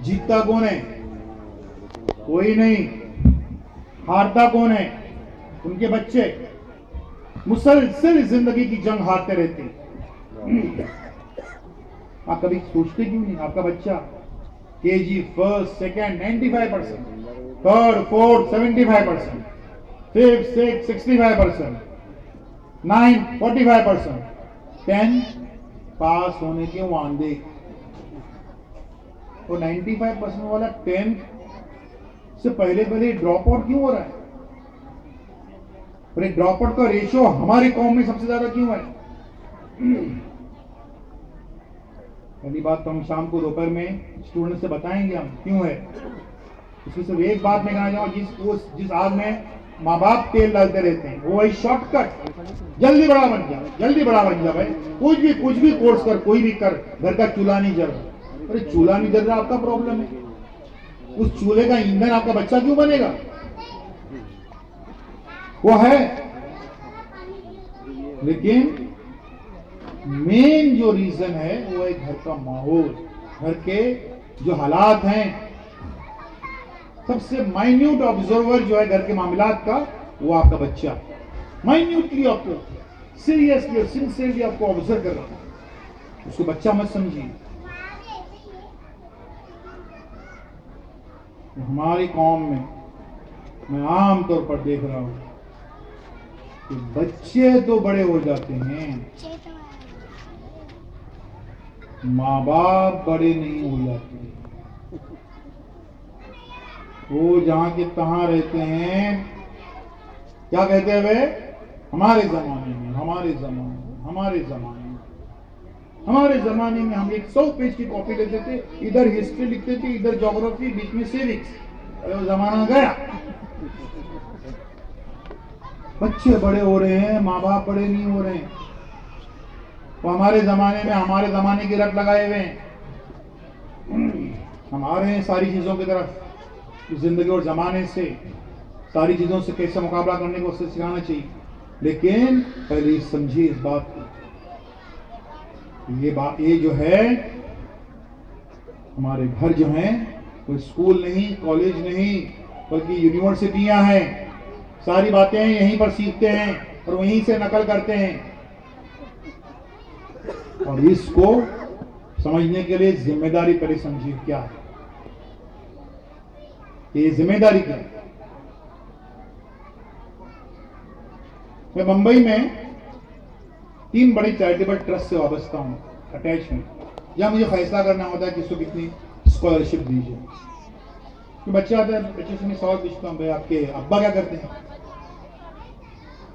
जीतता कौन है? कोई नहीं। हारता कौन है? उनके बच्चे मुसलसल जिंदगी की जंग हारते रहते हैं। आप कभी सोचते क्यों नहीं? आपका बच्चा KG first second 95%, third fourth 75%, fifth six 65%, 9 45%, 10 पास होने के वांदे। वो 95% वाला 10 से पहले पहले ड्रॉप आउट क्यों हो रहा है? और ड्रॉप आउट का रेशियो हमारे कौम में सबसे ज्यादा क्यों है? पहली बात तो हम शाम को दोपहर में स्टूडेंट से बताएंगे हम क्यों है। इसमें सिर्फ एक बात मैं कहना चाहूंगा, जिस आग में माँ बाप तेल डालते रहते हैं वो वही शॉर्टकट, जल्दी बड़ा बन जा, जल्दी बड़ा बन जा भाई, कुछ भी कोर्स कर, कोई भी कर, घर का चूल्हा नहीं जल रहा। अरे चूल्हा नहीं जल रहा आपका प्रॉब्लम है, उस चूल्हे का ईंधन आपका बच्चा क्यों बनेगा? वो है। लेकिन मेन जो रीजन है वो है घर का माहौल, घर के जो हालात हैं। सबसे माइन्यूट ऑब्जर्वर जो है घर के मामलात का, वो आपका बच्चा माइन्यूटली आपको सीरियसली और सिंसियरली आपको ऑब्जर्व कर रहा है। उसको बच्चा मत समझिए। हमारी कौम में मैं आमतौर पर देख रहा हूं कि बच्चे तो बड़े हो जाते हैं, माँ बाप बड़े नहीं हो जाते। वो जहां के तहां रहते हैं। क्या कहते हैं वे? हमारे जमाने में, हमारे जमाने में, हमारे जमाने में, हमारे जमाने में हम एक 100 पेज की कॉपी लेते थे, इधर हिस्ट्री लिखते थे, इधर ज्योग्राफी, बीच में सिविक्स। अरे जमाना गया। बच्चे बड़े हो रहे हैं, माँ बाप बड़े नहीं हो रहे हैं। तो हमारे जमाने में हमारे जमाने की रट लगाए हुए हैं, हम आ रहे हैं सारी चीजों की तरफ। जिंदगी और जमाने से सारी चीजों से कैसे मुकाबला करने को उससे सिखाना चाहिए। लेकिन पहले समझिए इस बात को, ये जो है हमारे घर जो है कोई स्कूल नहीं, कॉलेज नहीं, बल्कि यूनिवर्सिटियां हैं। सारी बातें यहीं पर सीखते हैं और वहीं से नकल करते हैं। और इसको समझने के लिए जिम्मेदारी पहले समझिए क्या है। ये जिम्मेदारी क्या है? मैं मुंबई में 3 बड़ी चैरिटेबल ट्रस्ट से वाबस्ता हूं, अटैच हूं, जहां मुझे फैसला करना होता है किसको कितनी स्कॉलरशिप दीजिए। तो बच्चे आते हैं, बच्चे से मैं सवाल पूछता हूं, भाई आपके अब्बा क्या करते हैं?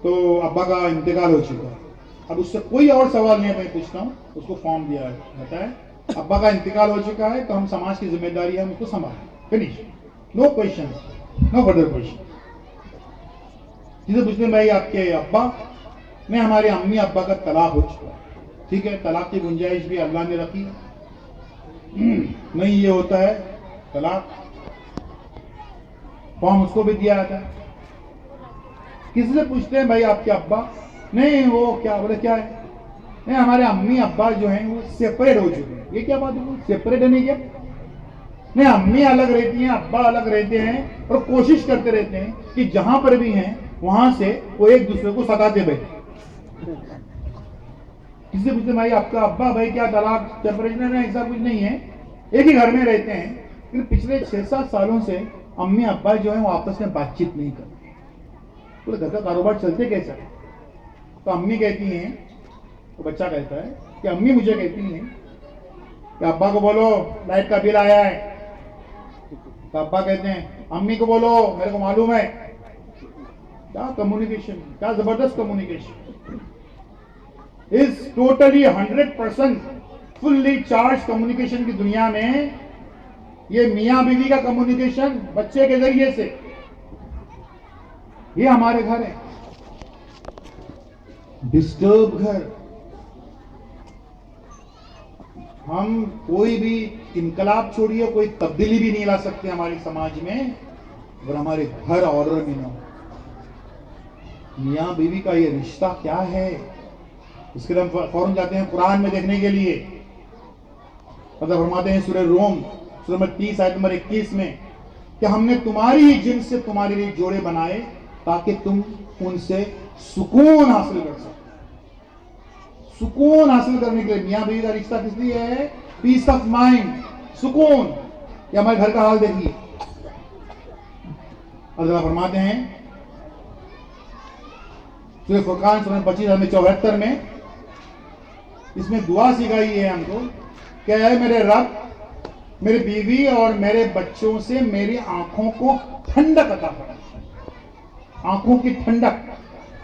तो अब्बा का इंतकाल हो चुका है। अब उससे कोई और सवाल नहीं है, मैं पूछता हूँ, उसको फॉर्म दिया जाता है, अब्बा का इंतकाल हो चुका है तो हम समाज की जिम्मेदारी है उसको संभालें, finish, no question, no further question. जिसे पूछते हैं भाई आपके अब्बा, नहीं हमारे अम्मी अब्बा का तलाक हो चुका है। ठीक है, तलाक की गुंजाइश भी अल्लाह ने रखी, नहीं ये होता है तलाक, फॉर्म उसको भी दिया जाता है। किसी से पूछते हैं भाई आपके अब्बा, नहीं वो क्या बोले, क्या है, नहीं हमारे अम्मी अब्बा जो हैं वो सेपरेट हो चुके हैं। ये क्या बात है, सेपरेट है नहीं क्या? नहीं, अम्मी अलग रहती हैं, अब्बा अलग रहते हैं और कोशिश करते रहते हैं कि जहां पर भी हैं वहां से वो एक दूसरे को सताते बैठे। किसी पूछते भाई आपका अब्बा, भाई क्या तलाक सेपरेशन है? ऐसा कुछ नहीं है, एक ही घर में रहते हैं, लेकिन पिछले 6-7 सालों से अम्मी अब्बा जो है वो आपस में बातचीत नहीं करते। तो घर का कारोबार चलते कैसा है? तो अम्मी कहती हैं, तो बच्चा कहता है कि अम्मी मुझे कहती हैं कि अब्बा को बोलो लाइट का बिल आया है। तो अब्बा कहते हैं अम्मी को बोलो मेरे को मालूम है। क्या कम्युनिकेशन, क्या जबरदस्त कम्युनिकेशन, इस टोटली 100% फुल्ली चार्ज कम्युनिकेशन की दुनिया में ये मियां बीवी का कम्युनिकेशन बच्चे के जरिए से, ये हमारे घर है। डिस्टर्ब घर, हम कोई भी इनकलाब छोड़िए, कोई तब्दीली भी नहीं ला सकते हमारे समाज में अगर हमारे घर ऑर्डर में ना हो। मियां बीवी का ये रिश्ता क्या है, इसके लिए हम फौरन जाते हैं कुरान में देखने के लिए। मतलब फरमाते हैं सूरह रूम सूरह नंबर 30 आयत नंबर 21 में कि हमने तुम्हारी ही जिन्स से तुम्हारे लिए जोड़े बनाए ताकि तुम उनसे सुकून हासिल कर सको। सुकून हासिल करने के लिए मियां बीवी का रिश्ता किस लिए है? पीस ऑफ माइंड, सुकून। ये हमारे घर का हाल देखिए। अल्लाह फरमाते हैं सूरह फुरकान सूरह 25-74 में, इसमें दुआ सिखाई है हमको कि ऐ मेरे रब, मेरी बीवी और मेरे बच्चों से मेरी आंखों को ठंडक अता कर। आंखों की ठंडक,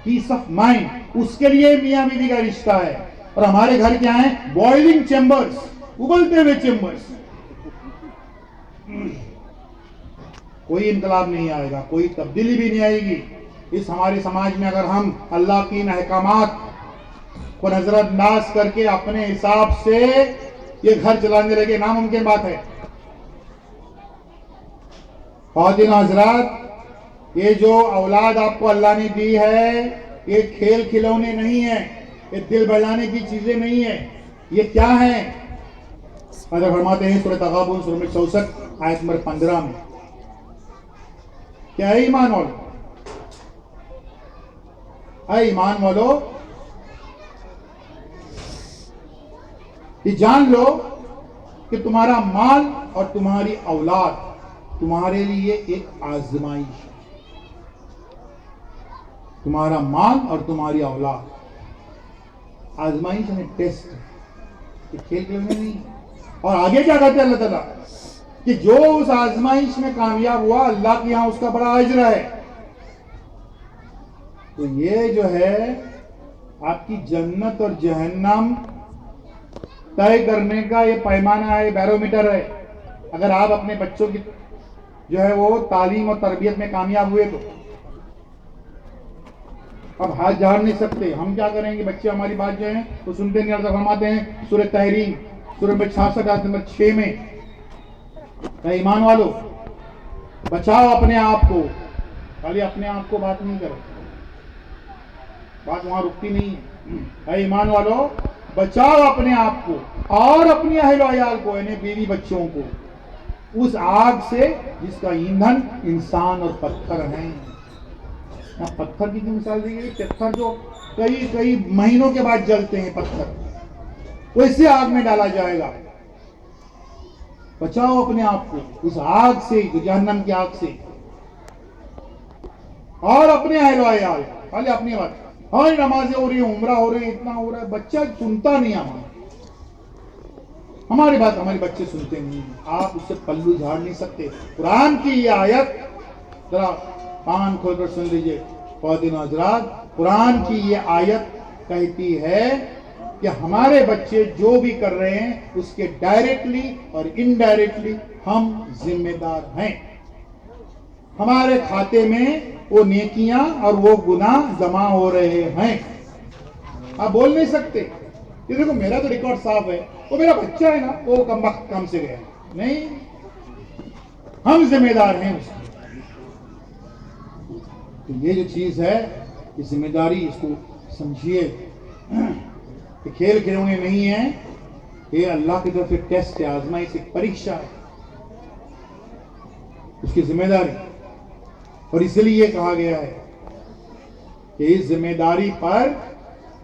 पीस ऑफ माइंड, उसके लिए मियां बीवी का रिश्ता है। और हमारे घर क्या है? बॉइलिंग चेंबर्स, उबलते हुए चेंबर्स। कोई इनकलाब नहीं आएगा, कोई तब्दीली भी नहीं आएगी इस हमारे समाज में अगर हम अल्लाह की इन अहकामात को नजरअंदाज करके अपने हिसाब से ये घर चलाने लगे। नामुमकिन बात है। ख्वातीन हज़रात, ये जो औलाद आपको अल्लाह ने दी है, ये खेल खिलौने नहीं है, ये दिल बहलाने की चीजें नहीं है। ये क्या है? अगर फरमाते हैं सूरह तगाबुन सूरह 64 आयत नंबर 15 में, क्या है ईमान वालो? है ईमान वालो, ये जान लो कि तुम्हारा माल और तुम्हारी औलाद तुम्हारे लिए एक आजमाइश है। तुम्हारा माल और तुम्हारी औलाद आजमाइश है, टेस्ट है, ये खेल खिलौने नहीं। और आगे क्या कहते हैं अल्लाह ताला कि जो उस आजमाइश में कामयाब हुआ अल्लाह के यहां उसका बड़ा अजर है। तो ये जो है आपकी जन्नत और जहन्नम तय करने का ये पैमाना है, बैरोमीटर है। अगर आप अपने बच्चों की जो है वो तालीम और तरबियत में कामयाब हुए तो अब हाथ झाड़ नहीं सकते। हम क्या करेंगे? बच्चे हमारी बात जो है वो सुनते नहीं। अल्लाह फरमाते हैं सूरह तहरीम सूरह नंबर 66 आयत नंबर 6 में, ईमान वालों बचाओ अपने आप को। खाली अपने आप को बात नहीं करो, बात वहां रुकती नहीं है। ईमान वालों बचाओ अपने आप को और अपने अहल अयाल को, यानी बीवी बच्चों को, उस आग से जिसका ईंधन इंसान और पत्थर हैं। पत्थर की मिसाल दी गई, पत्थर जो कई कई महीनों के बाद जलते हैं, पत्थर वैसे आग में डाला जाएगा। बचाओ अपने आप को उस आग से, जहन्नम की आग से, और अपने अहल अयाल। खाली अपनी बात, हाँ नमाजें हो रही है, उम्रा हो रही है, इतना हो रहा है, बच्चा सुनता नहीं। हमारी बात हमारे बच्चे सुनते नहीं। आप उससे पल्लू झाड़ नहीं सकते। कुरान की ये आयत जरा कान खोलकर सुन लीजिए ख्वातीन हज़रात, कुरान की ये आयत कहती है कि हमारे बच्चे जो भी कर रहे हैं उसके डायरेक्टली और इनडायरेक्टली हम जिम्मेदार हैं। हमारे खाते में वो नेकियां और वो गुनाह जमा हो रहे हैं। आप बोल नहीं सकते कि देखो मेरा तो रिकॉर्ड साफ है, वो मेरा बच्चा है ना, वो काम से गया। नहीं, हम जिम्मेदार हैं उसकी। तो ये जो चीज है, ये जिम्मेदारी, इसको समझिए कि खेल खिलौने नहीं है, ये अल्लाह की तरफ से टेस्ट है, आजमाइश, एक परीक्षा है, उसकी जिम्मेदारी। और इसलिए कहा गया है कि इस जिम्मेदारी पर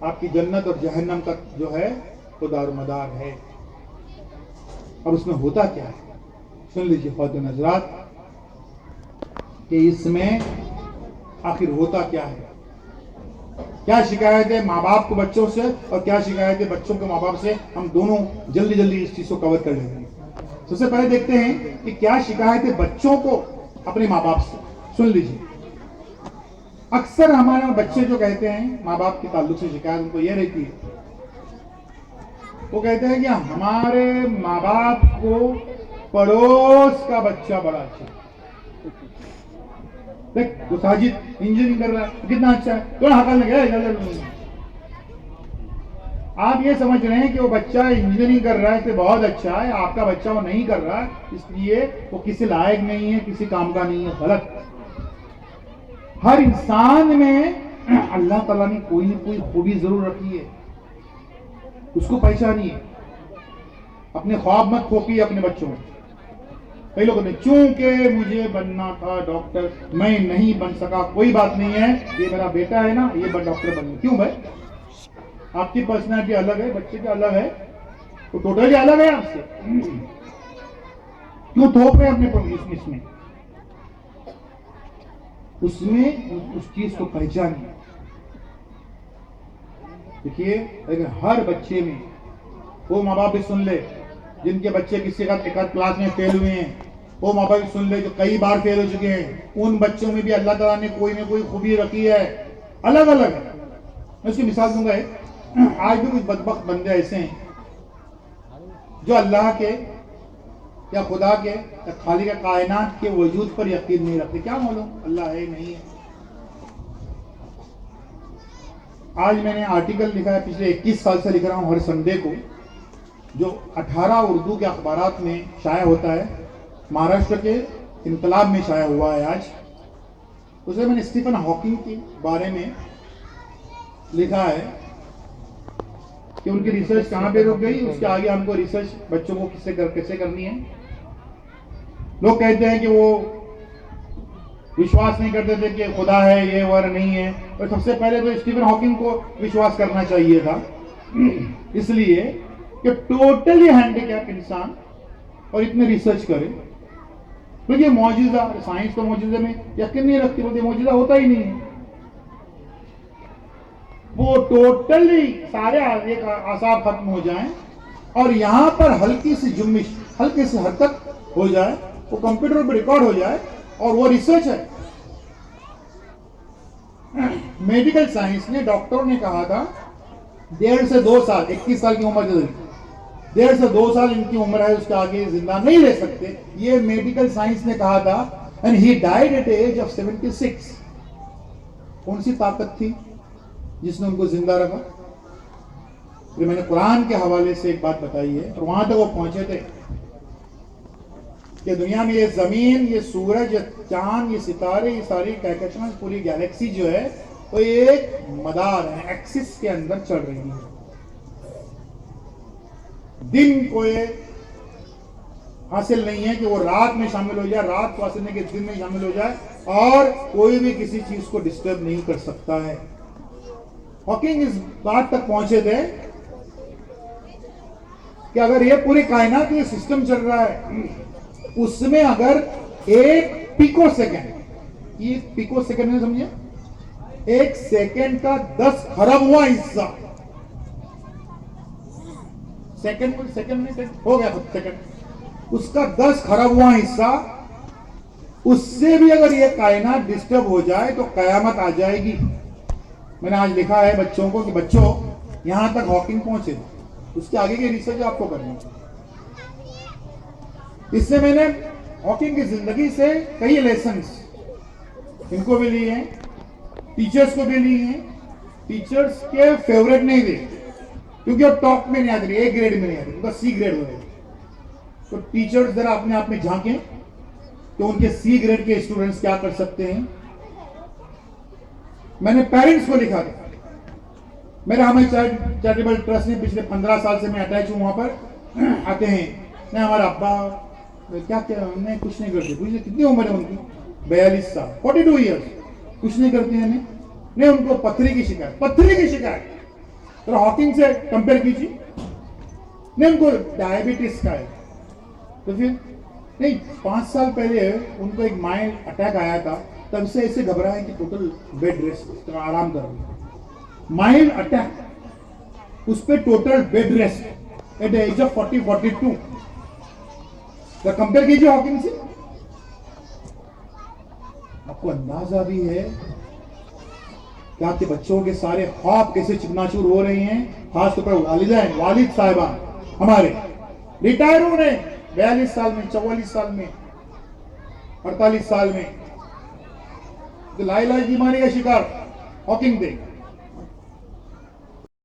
आपकी जन्नत और जहन्नम तक जो है वो दारोमदार है। अब उसमें होता क्या है सुन लीजिए ख्वातीन हज़रात, कि इसमें आखिर होता क्या है। क्या शिकायत है माँ बाप को बच्चों से और क्या शिकायत है बच्चों के माँ बाप से, हम दोनों जल्दी जल्दी इस चीज को कवर कर लेंगे। सबसे पहले देखते हैं कि क्या शिकायत है बच्चों को अपने माँ बाप से। सुन लीजिए, अक्सर हमारे बच्चे जो कहते हैं माँ बाप के ताल्लुक से शिकायत उनको यह रहती है, वो कहते हैं कि हमारे माँ बाप को पड़ोस का बच्चा बड़ा अच्छा है। देख वो साजिद इंजीनियरिंग कर रहा है, कितना अच्छा है, थोड़ा हकल लगे। आप ये समझ रहे हैं कि वो बच्चा इंजीनियरिंग कर रहा है तो बहुत अच्छा है, आपका बच्चा वो नहीं कर रहा है इसलिए वो किसी लायक नहीं है, किसी काम का नहीं है। गलत। हर इंसान में अल्लाह ताला ने कोई ना कोई खूबी जरूर रखी है, उसको पहचानिए। अपने ख्वाब मत थोपिए अपने बच्चों में। कई लोग कहते हैं चूंकि मुझे बनना था डॉक्टर, मैं नहीं बन सका, कोई बात नहीं है, ये मेरा बेटा है ना, ये डॉक्टर बन गया। क्यों भाई? आपकी पर्सनैलिटी अलग है, बच्चे की अलग है, तो टोटली अलग है आपसे। क्यों थोप रहे अपने इसमें? उसमें उस चीज को पहचानिए। देखिए, अगर हर बच्चे में, वो माँ बाप भी सुन ले जिनके बच्चे किसी का एक क्लास में फेल हुए हैं, वो माँ बाप भी सुन ले जो कई बार फेल हो चुके हैं, उन बच्चों में भी अल्लाह ताला ने कोई ना कोई खूबी रखी है, अलग अलग है। मैं उसकी मिसाल दूंगा। आज भी कुछ बदबख्त बंदे ऐसे हैं जो अल्लाह के या खुदा के या खालिक कायनात के वजूद पर यकीन नहीं रखते। क्या मालूम अल्लाह है नहीं है। आज मैंने आर्टिकल लिखा है, पिछले 21 साल से लिख रहा हूं हर संडे को, जो 18 उर्दू के अखबारात में शाया होता है, महाराष्ट्र के इनकलाब में शाया हुआ है आज। उसमें मैंने स्टीफन हॉकिंग के बारे में लिखा है कि उनकी रिसर्च कहाँ पे रुक गई, उसके आगे हमको रिसर्च बच्चों को कैसे करनी है। लोग कहते हैं कि वो विश्वास नहीं करते थे कि खुदा है, ये वर नहीं है, और सबसे पहले तो स्टीफन हॉकिंग को विश्वास करना चाहिए था, इसलिए कि टोटली हैंडीकैप इंसान और इतने रिसर्च करे। तो ये मौजूदा साइंस तो मौजूदा में यकीन नहीं रखती, बोलते मौजूदा होता ही नहीं है। वो टोटली सारे एक आसार खत्म हो जाएं और यहां पर हल्की सी जुम्मिश, हल्की सी हरकत हो जाए, वो कंप्यूटर पर रिकॉर्ड हो जाए और वो रिसर्च है। मेडिकल साइंस ने, डॉक्टरों ने कहा था 1.5 से 2 साल, 21 साल की उम्र, 1.5 से 2 साल इनकी उम्र है, उसके आगे जिंदा नहीं रह सकते, ये मेडिकल साइंस ने कहा था। And he died at age of 76। कौन सी ताकत थी जिसने उनको जिंदा रखा? फिर मैंने कुरान के हवाले से एक बात बताई है, और वहां तक वो पहुंचे थे कि दुनिया में ये जमीन, ये सूरज, ये चांद, ये सितारे, ये सारी कहकशां, पूरी गैलेक्सी जो है वो एक मदार है, एक्सिस के अंदर चल रही है। दिन को ये हासिल नहीं है कि वो रात में शामिल हो जाए, रात को हासिल नहीं कि दिन में शामिल हो जाए, और कोई भी किसी चीज को डिस्टर्ब नहीं कर सकता है। हॉकिंग इस बात तक पहुंचे थे कि अगर ये पूरी कायनात में सिस्टम चल रहा है, उसमें अगर एक पिको सेकेंड, ये पिको सेकेंड में समझिए, एक सेकेंड का 10 खरबवां हिस्सा, सेकेंड में हो गया सेकेंड, उसका 10 खरबवां हिस्सा, उससे भी अगर ये कायनात डिस्टर्ब हो जाए तो कयामत आ जाएगी। मैंने आज लिखा है बच्चों को कि बच्चों, यहां तक हॉकिंग पहुंचे, उसके आगे की रिसर्च आपको करनी है। इससे मैंने हॉकिंग की जिंदगी से कई लेसन्स इनको भी लिए हैं, टीचर्स को भी लिए हैं। टीचर्स के फेवरेट नहीं थे क्योंकि वो टॉप में नहीं आते, ए ग्रेड में नहीं आते, उनका सी ग्रेड हो गया। तो टीचर्स जरा अपने आप में झांकें तो उनके सी ग्रेड के स्टूडेंट्स क्या कर सकते हैं। मैंने पेरेंट्स को लिखा था, मेरा हमें चैरिटेबल ट्रस्ट में पिछले 15 साल से मैं अटैच हूं, वहां पर आते हैं, नहीं हमारा अब्बा क्या नहीं कुछ नहीं करते। पूछिए कितनी उम्र है उनकी? 42 साल, 42 ईयर्स, कुछ नहीं करते हैं। नहीं उनको पथरी की शिकायत, तो हॉकिंग से कंपेयर कीजिए। नहीं उनको डायबिटीज का है, तो फिर नहीं 5 साल पहले उनको एक माइल्ड अटैक आया था, तब से ऐसे घबराए कि टोटल बेड रेस्ट, आराम करो। माइल्ड अटैक, उस पर total bed rest at the age of 42। तो कंपेयर कीजिए हॉकिंग से, आपको अंदाजा भी है कि आपके बच्चों के सारे ख्वाब कैसे चिकनाचूर हो रहे हैं। खासतौर पर वालिद साहिबान हमारे रिटायर हो रहे हैं 42 साल में, 44 साल में, 48 साल में, तो लाइलाज बीमारी का शिकार हॉकिंग थे।